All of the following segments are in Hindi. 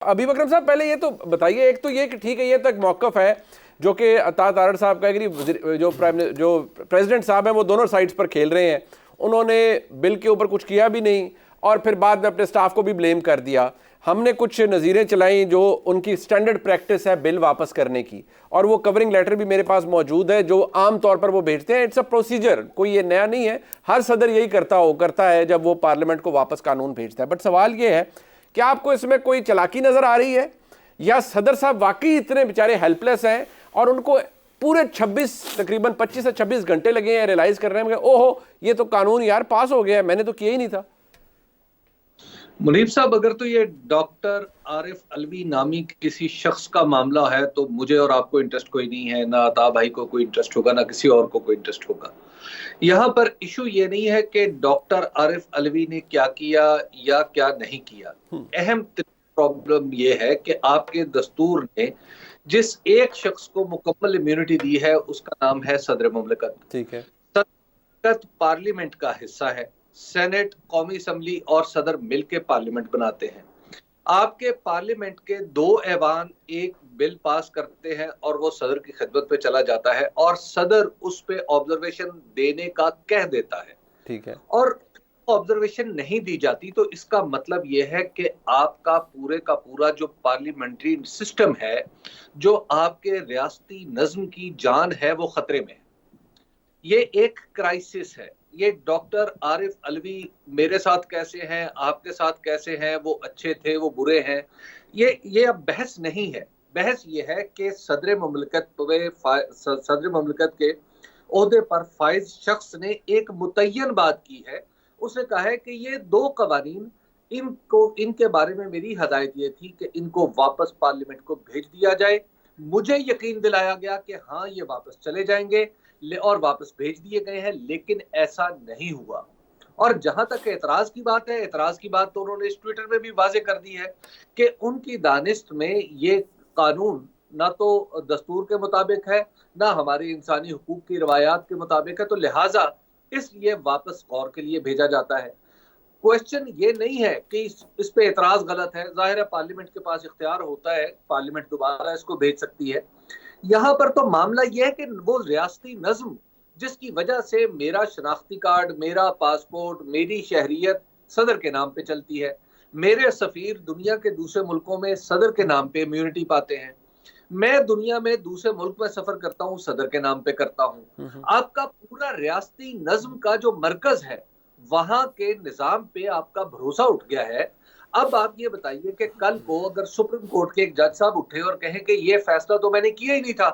अभी अकरम साहब पहले ये तो बताइए, एक तो ये कि ठीक है ये तो एक मौकफ है जो कि अता तारड़ साहब का है कि जो प्रेसिडेंट साहब हैं वो दोनों साइड्स पर खेल रहे हैं, उन्होंने बिल के ऊपर कुछ किया भी नहीं और फिर बाद में अपने स्टाफ को भी ब्लेम कर दिया। हमने कुछ नज़ीरें चलाई जो उनकी स्टैंडर्ड प्रैक्टिस है बिल वापस करने की, और वो कवरिंग लेटर भी मेरे पास मौजूद है जो आम तौर पर वो भेजते हैं। इट्स अ प्रोसीजर, कोई ये नया नहीं है, हर सदर यही करता है जब वो पार्लियामेंट को वापस कानून भेजता है। बट सवाल ये है कि आपको इसमें कोई चालाकी नजर आ रही है या सदर साहब वाकई इतने बेचारे हेल्पलेस हैं और उनको पूरे 26 तकरीबन 25 से 26 घंटे लगे हैं रियलाइज करने में, ओहो ये तो कानून यार पास हो गया है, मैंने तो किया ही नहीं था। मुनीब साहब, अगर तो ये डॉक्टर आरिफ अलवी नामी किसी शख्स का मामला है तो मुझे और आपको इंटरेस्ट कोई नहीं है, ना अता भाई को कोई इंटरेस्ट होगा, ना किसी और को कोई इंटरेस्ट होगा। यहाँ पर इशू ये नहीं है कि डॉक्टर आरिफ अलवी ने क्या किया या क्या नहीं किया। अहम प्रॉब्लम ये है कि आपके दस्तूर ने जिस एक शख्स को मुकम्मल इम्यूनिटी दी है उसका नाम है सदर मुमलिकत। ठीक है, सदर पार्लियामेंट का हिस्सा है, सेनेट, कौमी असम्बली और सदर मिलकर पार्लियामेंट बनाते हैं। आपके पार्लियामेंट के दो ऐवान एक बिल पास करते हैं और वो सदर की खिदमत पे चला जाता है और सदर उस पे ऑब्जर्वेशन देने का कह देता है। ठीक है, और ऑब्जर्वेशन नहीं दी जाती तो इसका मतलब यह है कि आपका पूरे का पूरा जो पार्लियामेंट्री सिस्टम है, जो आपके रियासती नज्म की जान है, वो खतरे में है। ये एक क्राइसिस है। ये डॉक्टर आरिफ अलवी मेरे साथ कैसे हैं, आपके साथ कैसे हैं, वो अच्छे थे, वो बुरे हैं, ये अब बहस नहीं है। बहस ये है कि सदर मुमलिकत के ओहदे पर फाइज शख्स ने एक मुतय्यन बात की है। उसने कहा है कि ये दो कवानीन, इनके बारे में मेरी हदायत ये थी कि इनको वापस पार्लियामेंट को भेज दिया जाए। मुझे यकीन दिलाया गया कि हाँ ये वापस चले जाएंगे और वापस भेज दिए गए हैं, लेकिन ऐसा नहीं हुआ। और जहां तक एतराज की बात है, एतराज की बात तो उन्होंने इस ट्विटर में भी वाजे कर दी है कि उनकी दानिश्त में ये कानून ना तो दस्तूर के मुताबिक है, ना हमारी इंसानी हुकूक की रवायात के मुताबिक है, तो लिहाजा इसलिए वापस गौर के लिए भेजा जाता है। क्वेश्चन ये नहीं है कि इस पे एतराज गलत है, जाहिर है पार्लियामेंट के पास इख्तियार होता है, पार्लियामेंट दोबारा इसको भेज सकती है। यहाँ पर तो मामला यह है कि वो रियासती नज्म जिसकी वजह से मेरा शनाख्ती कार्ड, मेरा पासपोर्ट, मेरी शहरियत सदर के नाम पे चलती है, मेरे सफीर दुनिया के दूसरे मुल्कों में सदर के नाम पे इम्यूनिटी पाते हैं, मैं दुनिया में दूसरे मुल्क में सफर करता हूँ सदर के नाम पे करता हूँ। आपका पूरा रियासती नज्म का जो मरकज है वहां के निजाम पे आपका भरोसा उठ गया है। अब आप ये बताइए कि कल को अगर सुप्रीम कोर्ट के एक जज साहब उठे और कहें कि ये फैसला तो मैंने किया ही नहीं था,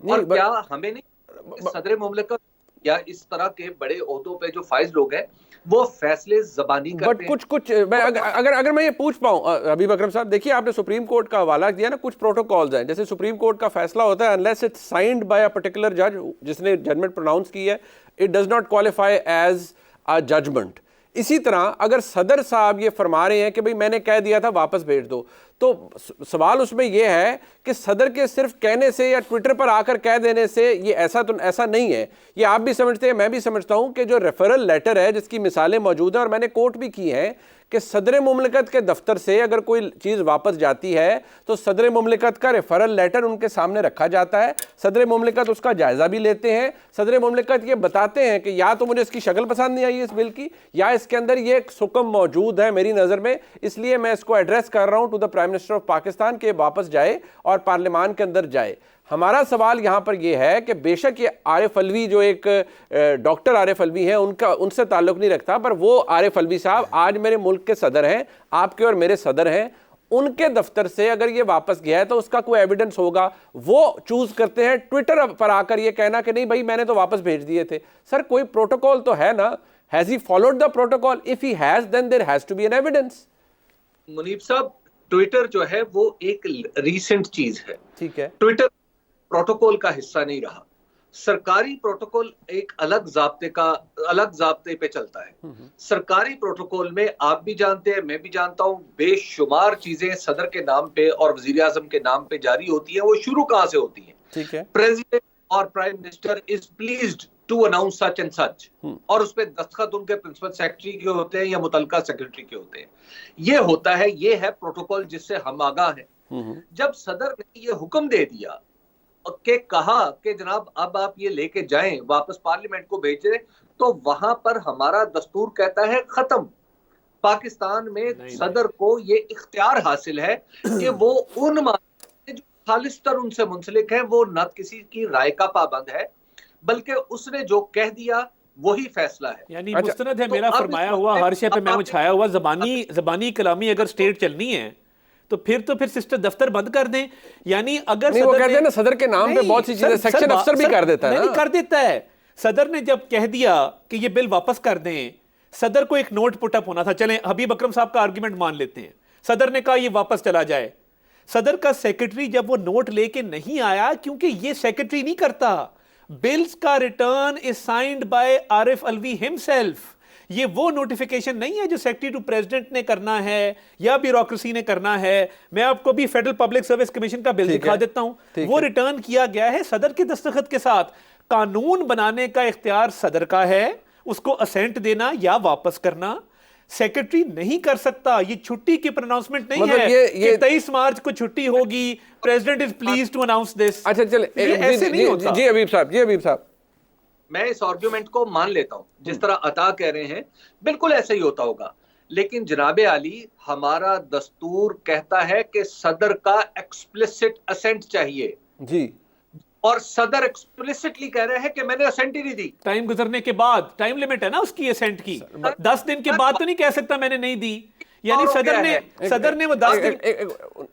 और क्या हमें नहीं सदर मुमलिकत या इस तरह के बड़े ओहदों पे जो फाइज लोग हैं वो फैसले जबानी करते हैं। कुछ मैं अगर मैं ये पूछ पाऊं हबीब अकरम साहब, देखिए आपने सुप्रीम कोर्ट का हवाला दिया ना, कुछ प्रोटोकॉल्स हैं, जैसे सुप्रीम कोर्ट का फैसला होता है unless it's signed by a particular जज जिसने जजमेंट प्रोनाउंस की है, it does not qualify as a judgment. इसी तरह अगर सदर साहब ये फरमा रहे हैं कि भाई मैंने कह दिया था वापस भेज दो, तो सवाल उसमें यह है कि सदर के सिर्फ कहने से या ट्विटर पर आकर कह देने से ये ऐसा नहीं है। ये आप भी समझते हैं, मैं भी समझता हूं कि जो रेफरल लेटर है जिसकी मिसालें मौजूद हैं और मैंने कोर्ट भी की हैं कि सदर मुमलिकत के दफ्तर से अगर कोई चीज़ वापस जाती है तो सदर मुमलिकत का रेफरल लेटर उनके सामने रखा जाता है, सदर मुमलिकत उसका जायज़ा भी लेते हैं, सदर मुमलिकत ये बताते हैं कि या तो मुझे इसकी शक्ल पसंद नहीं आई इस बिल की, या इसके अंदर ये एक सुकम मौजूद है मेरी नज़र में, इसलिए मैं इसको एड्रेस कर रहा हूँ to the prime minister of Pakistan के वापस जाए और पार्लियामान के अंदर जाए। हमारा सवाल यहां पर यह है कि बेशक ये आरिफ अलवी जो एक डॉक्टर आरिफ अलवी हैं उनका उनसे ताल्लुक नहीं रखता, पर वो आरिफ अलवी साहब आज मेरे मुल्क के सदर हैं, आपके और मेरे सदर हैं, उनके दफ्तर से अगर ये वापस गया है तो उसका कोई एविडेंस होगा। वो चूज करते हैं ट्विटर पर आकर ये कहना कि नहीं भाई मैंने तो वापस भेज दिए थे। सर कोई प्रोटोकॉल तो है ना, has he followed the protocol? If he has then there has to be an evidence. Munib साहब, ट्विटर जो है वो एक रीसेंट चीज है, ठीक है, ट्विटर प्रोटोकॉल का हिस्सा नहीं रहा। सरकारी प्रोटोकॉल एक अलग जाब्ते पे चलता है। सरकारी प्रोटोकॉल में आप भी जानते हैं, मैं भी जानता हूं, बेशुमार चीजें सदर के नाम पे और वजीर आजम के नाम पे जारी होती है। वो शुरू कहां से होती है? ठीक है, प्रेसिडेंट और prime minister is pleased to announce such and such, और उस पर दस्तखत उनके प्रिंसिपल सेक्रेटरी के होते हैं या मुतलका सेक्रेटरी के होते हैं। ये होता है, ये है प्रोटोकॉल जिससे हम आगाह हैं। जब सदर ने ये हुक्म दे दिया के कहा कि जनाब अब आप ये लेके जाएं, वापस पार्लियामेंट को भेजें, तो वहां पर हमारा दस्तूर कहता है खत्म। पाकिस्तान में सदर को ये इख्तियार हासिल है कि वो उन मामलों जो खालिस्तर उनसे मुंसलिक है, वो न किसी की राय का पाबंद है, बल्कि उसने जो कह दिया वही फैसला है। यानी मुस्तनद है मेरा फरमाया हुआ, हर शय पे मैं छाया हुआ। जबानी कलामी अगर स्टेट चलनी है तो फिर सिस्टर दफ्तर बंद कर दें। यानी अगर नहीं, वो कहते हैं ना सदर के नाम पे बहुत सी चीजें सेक्शन अफसर भी कर देता है। नहीं कर देता है। सदर ने जब कह दिया कि ये बिल वापस कर दें, सदर को एक नोट पुटअप होना था। चलें हबीब अकरम साहब का आर्गुमेंट मान लेते हैं, सदर ने कहा ये वापस चला जाए। सदर का सेक्रेटरी जब वो नोट लेके नहीं आया, क्योंकि ये सेक्रेटरी नहीं करता, बिल्स का return is signed by Arif Alvi himself. ये वो नोटिफिकेशन नहीं है जो सेक्रेटरी टू प्रेसिडेंट ने करना है या ब्यूरोक्रेसी ने करना है। मैं आपको भी फेडरल पब्लिक सर्विस कमीशन का बिल दिखा देता हूं, वो रिटर्न किया गया है सदर के दस्तखत के साथ। कानून बनाने का इख्तियार सदर का है, उसको असेंट देना या वापस करना सेक्रेटरी नहीं कर सकता। ये छुट्टी की प्रोनाउंसमेंट नहीं है कि 23 मार्च को छुट्टी होगी, president is pleased to announce this. अच्छा चले, ऐसे नहीं होता। जी हबीब साहब, मैं इस आर्ग्यूमेंट को मान लेता हूं, जिस तरह अता कह रहे हैं बिल्कुल ऐसा ही होता होगा, लेकिन जनाबे आली हमारा दस्तूर कहता है कि सदर का एक्सप्लिसिट असेंट चाहिए जी, और सदर एक्सप्लिसिटली कह रहे हैं कि मैंने असेंट ही नहीं दी। टाइम गुजरने के बाद, टाइम लिमिट है ना उसकी असेंट की, 10 दिन के बाद तो नहीं कह सकता मैंने नहीं दी। यानी सदर ने वो 10 दिन।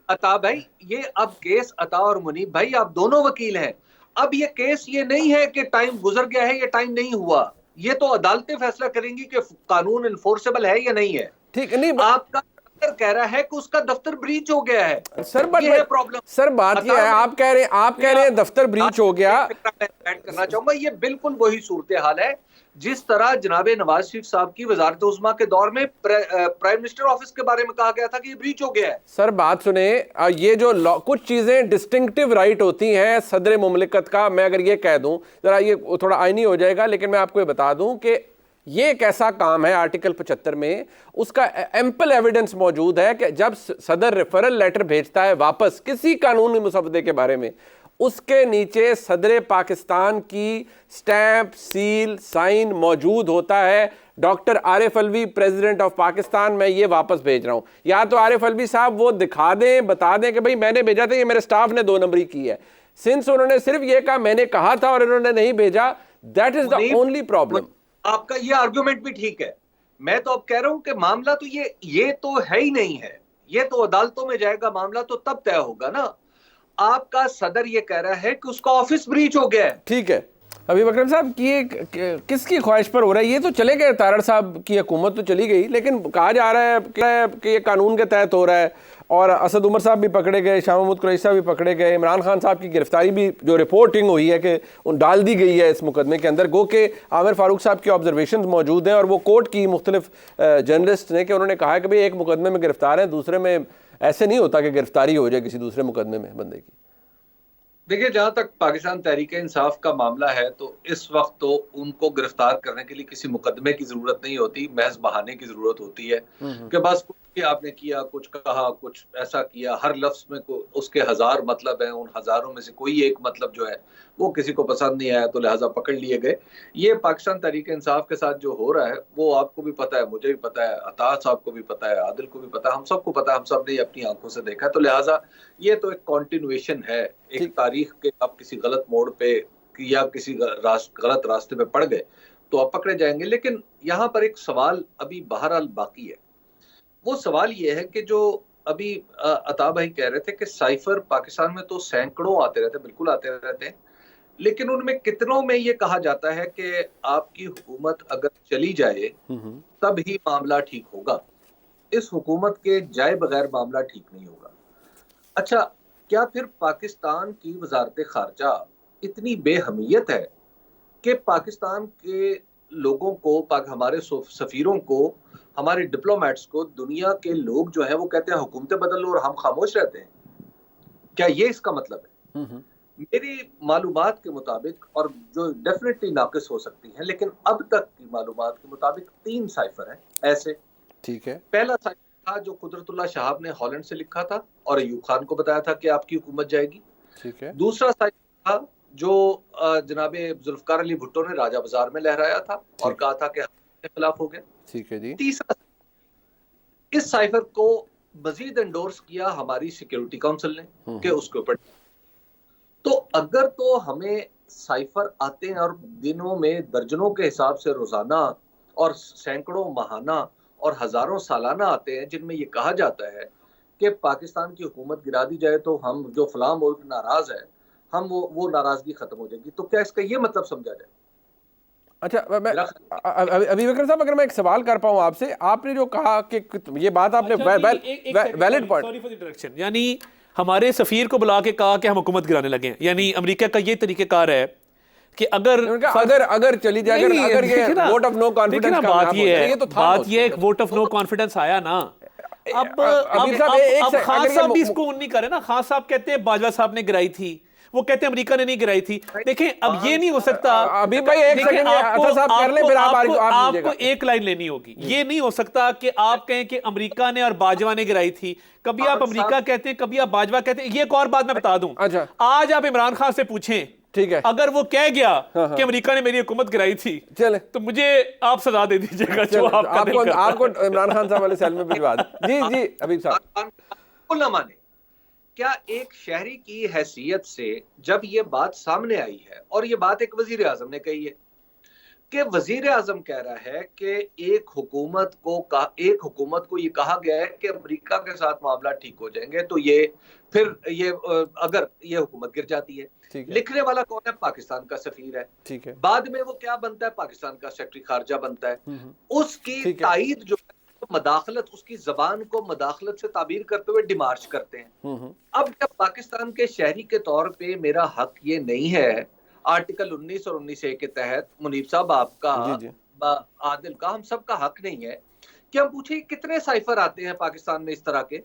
अता भाई, ये अब केस अता और मुनीब भाई आप दोनों वकील हैं। अब ये केस ये नहीं है कि टाइम गुजर गया है, ये टाइम नहीं हुआ, ये तो अदालतें फैसला करेंगी कि कानून इन्फोर्सेबल है या नहीं है। ठीक है, नहीं आपका कह रहा है कि उसका दफ्तर ब्रीच हो गया है। सर ये है प्रॉब्लम। सर बात ये है, आप कह रहे हैं दफ्तर ब्रीच हो गया। ऐड करना चाहूंगा, ये बिल्कुल वही सूरत हाल है जिस तरह जनाबे नवाज शरीफ साहब की वजारत उज़्मा के दौर में प्राइम मिनिस्टर ऑफिस के बारे में कहा गया था कि ये ब्रीच हो गया है। सर बात सुने, ये जो कुछ चीजें डिस्टिंक्टिव राइट होती हैं सदर मुमलिकत का, मैं अगर ये कह दूं, जरा ये थोड़ा आईनी हो जाएगा, लेकिन मैं आपको ये बता दूं कि ये एक ऐसा काम है आर्टिकल 75 में, उसका एम्पल एविडेंस मौजूद है कि जब सदर रेफरल लेटर भेजता है वापस किसी कानूनी मुसवदे के बारे में, उसके नीचे सदर पाकिस्तान की स्टैंप, सील, साइन मौजूद होता है। Doctor Arif Alvi president of Pakistan, मैं ये वापस भेज रहा हूं। या तो आरिफ अलवी साहब वो दिखा दें, बता दें कि भाई मैंने भेजा था, ये मेरे स्टाफ ने 2 नंबरी की है। सिंस उन्होंने सिर्फ ये कहा मैंने कहा था और इन्होंने नहीं भेजा, that is the only problem. आपका ये आर्गुमेंट भी ठीक है। मैं तो अब कह रहा हूं कि मामला तो ये तो है ही नहीं है, ये तो अदालतों में जाएगा मामला, तो तब तय होगा ना। आपका सदर ये कह रहा है कि उसका ऑफिस ब्रीच हो गया है। ठीक है हबीब अकरम साहब की किसकी ख्वाहिश पर हो रहा है? ये तो चले गए, तारड़ साहब की हुकूमत तो चली गई, लेकिन कहा जा रहा है कि ये कानून के तहत हो रहा है, और असद उमर साहब भी पकड़े गए, शाह महमूद कुरैशी साहब भी पकड़े गए, इमरान खान साहब की गिरफ्तारी भी जो रिपोर्टिंग हुई है कि डाल दी गई है इस मुकदमे के अंदर। गो के आमिर फारूक साहब की ऑब्जर्वेशन मौजूद हैं, और वो कोर्ट की मुख्तलिफ जर्नलिस्ट ने कि उन्होंने कहा कि भाई एक मुकदमे में गिरफ्तार है, दूसरे में ऐसे नहीं होता कि गिरफ्तारी हो जाए किसी दूसरे मुकदमे में बंदे की। देखिए, जहां तक पाकिस्तान तहरीक इंसाफ का मामला है, तो इस वक्त तो उनको गिरफ्तार करने के लिए किसी मुकदमे की जरूरत नहीं होती, महज बहाने की जरूरत होती है कि बस कुछ भी आपने किया, कुछ कहा, कुछ ऐसा किया। हर लफ्ज में उसके 1000 मतलब हैं, उन हजारों में से कोई एक मतलब जो है वो किसी को पसंद नहीं आया तो लिहाजा पकड़ लिए गए। ये पाकिस्तान तहरीक इंसाफ के साथ जो हो रहा है वो आपको भी पता है, मुझे भी पता है, अता साहब को भी पता है, आदिल को भी पता है, हम सबको पता है, हम सब ने अपनी आंखों से देखा है। तो लिहाजा ये तो एक कॉन्टिन्यूएशन है एक तारीख के। आप किसी गलत मोड़ पे या किसी गलत रास्ते पे पड़ गए तो आप पकड़े जाएंगे। लेकिन यहाँ पर एक सवाल अभी बहरहाल बाकी है। वो सवाल ये है कि जो अभी अता भाई कह रहे थे कि साइफर पाकिस्तान में तो सैकड़ों आते रहते, बिल्कुल आते रहते हैं, लेकिन उनमें कितनों में ये कहा जाता है कि आपकी हुकूमत अगर चली जाए तब ही मामला ठीक होगा, इस हुकूमत के जाए बगैर मामला ठीक नहीं होगा। अच्छा, क्या फिर पाकिस्तान की वजारत खारजा इतनी बेहमियत है कि पाकिस्तान के लोगों को, हमारे सफीरों को, हमारे डिप्लोमेट्स को, दुनिया के लोग जो है वो कहते हैं हुकूमतें बदल लो और हम खामोश रहते हैं? क्या ये इसका मतलब है? मेरी मालूमात के मुताबिक, और जो डेफिनेटली नाकिस हो सकती हैं, लेकिन अब तक की मालूमात के मुताबिक 3 साइफर हैं ऐसे। ठीक है। पहला साइफर था जो कुदरतुल्लाह शहाब ने हॉलैंड से लिखा था और अयूब खान को बताया था कि आपकी हुकूमत जाएगी। ठीक है। दूसरा साइफर था जो जनाबे जुल्फकार अली भुट्टो ने राजा बाजार में लहराया था और कहा था कि के खिलाफ हो गया। ठीक है जी। तीसरा, इस साइफर को मजीद एंडोर्स किया हमारी सिक्योरिटी काउंसिल ने कि उसके ऊपर। तो अगर तो हमें साइफर आते हैं और दिनों में दर्जनों के हिसाब से रोजाना और सैकड़ों माहाना और हजारों सालाना आते हैं जिनमें ये कहा जाता है कि पाकिस्तान की हुकूमत गिरा दी जाए तो हम जो फलां मुल्क नाराज है, हम वो नाराजगी खत्म हो जाएगी, तो क्या इसका ये मतलब समझा जाए? अच्छा, मैं अभी बकर साहब, अगर मैं एक सवाल कर पाऊं आपसे, आपने जो कहा कि ये बात आपने valid point, sorry for the interruption, यानी हमारे सफीर को बुला के कहा कि हम हुकूमत गिराने लगे हैं, यानी अमेरिका का ये तरीकेकार है कि अगर चली जाए, अगर ये वोट ऑफ नो कॉन्फिडेंस का बात ये है, तो बात ये एक वोट ऑफ नो कॉन्फिडेंस आया ना। अब खान साहब भी इसको नहीं करे ना। खान साहब कहते हैं बाजवा साहब ने गिराई थी, वो कहते हैं अमेरिका ने नहीं गिराई थी। देखें, अब ये नहीं हो सकता। अभी भाई एक सेकंड कर ले, फिर आपको एक लाइन लेनी होगी। ये नहीं हो सकता कि आप कहें कि अमेरिका ने और बाजवा ने गिराई थी। कभी आप अमेरिका कहते हैं, कभी आप बाजवा कहते हैं। ये एक और बात मैं बता दूं, आज आप इमरान खान से पूछें, ठीक है, अगर वो कह गया कि अमेरिका ने मेरी हुकूमत गिराई थी, चले, तो मुझे आप सजा दे दीजिएगा जो आपको इमरान खान साहब वाले सेल में भिजवा दें। जी अभी साहब, न माने क्या एक शहरी की हैसियत से जब ये बात सामने आई है, और ये बात एक वजीर आजम ने कही है कि वजीर आजम कह रहा है कि एक हुकूमत को ये कहा गया है कि अमेरिका के साथ मामला ठीक हो जाएंगे, तो ये फिर ये अगर ये हुकूमत गिर जाती है, लिखने वाला कौन है? पाकिस्तान का सफीर है। ठीक है। बाद में वो क्या बनता है? पाकिस्तान का सेक्रेटरी खारजा बनता है। उसकी तायीद जो मदाखलत, उसकी जबान को मदाखलत से ताबीर करते हुए डिमार्च करते हैं। अब जब पाकिस्तान के शहरी के तौर पे मेरा हक ये नहीं है, आर्टिकल 19 और 19A के तहत मुनीब साहब आपका, आदिल का, हम सब का हक नहीं है कि हम पूछे कितने साइफर आते हैं पाकिस्तान में इस तरह के?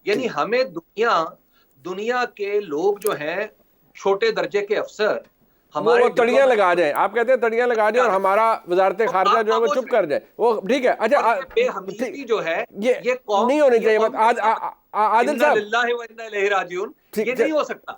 यानी हमें दुनिया के लोग जो हैं, छोटे दर्जे के अफसर, हमारे तड़ियां लगा जाए, आप कहते हैं तड़ियां लगा जाए और हमारा वजारत खारजा जो है वो चुप कर जाए, वो ठीक है। अच्छा, बेहमीदी जो है ये नहीं होनी चाहिए। आज आदिल साहब, ये नहीं हो सकता।